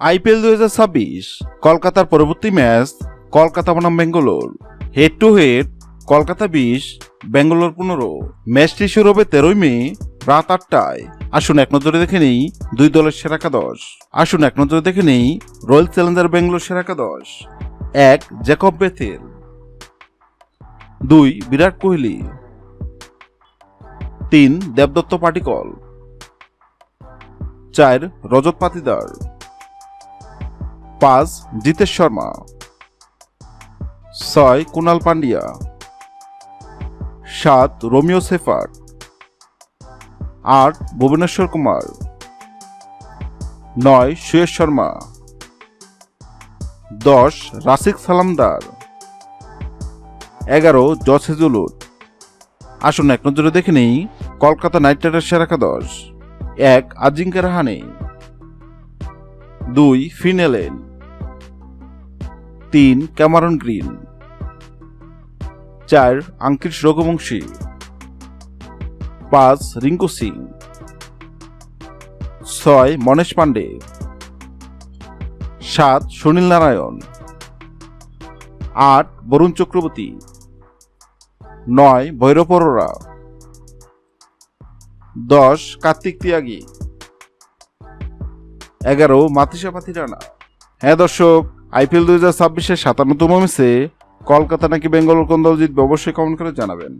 IPL 2026 কলকাতার পরবর্তী match Kolkata বনাম Bangalore. Head to head Kolkata 20 Bangalore 15। ম্যাচটি শুরু হবে 13 মে রাত 8টায়। আসুন এক নজরে দেখে নেই দুই দলের সেরা একাদশ। রয়্যাল চ্যালেঞ্জার বেঙ্গালোর সেরা একাদশ। 1 জ্যাকব বেথেল, 2 বিরাট কোহলি, 3 দেবদত্ত Padikkal, 4 Rajat Patidar, 5 Jitesh Sharma, 6 Krunal Pandya, 7 Romario Shepherd, 8 Bhuvneshwar Kumar, 9 Suyash Sharma, 10 Rasikh Salam Dar, 11 Josh Hazlewood. আসুন এক নজরে দেখে নেই কলকাতা নাইট রাইডার্স সেরা একাদশ। 1 আজিঙ্কা রাহানে, 2 ফিন এলেন, 3 ক্যামেরন গ্রিন, 4 আঙ্কিশ রঘুবংশী, 5 রিঙ্কু সিং, 6 মনেশ পান্ডে, 7 সুনীল নারায়ণ, 8 বরুণ চক্রবর্তী, 9 ভৈরব অরোরা, 10 কার্তিক তিয়াগী, 11 মাতিসা পাথিরানা। হ্যাঁ দর্শক, আইপিএল 2026-এর 57তম ম্যাচে কলকাতা নাকি বেঙ্গালোর কোন দল জিতবে অবশ্যই কমেন্ট করে জানাবেন।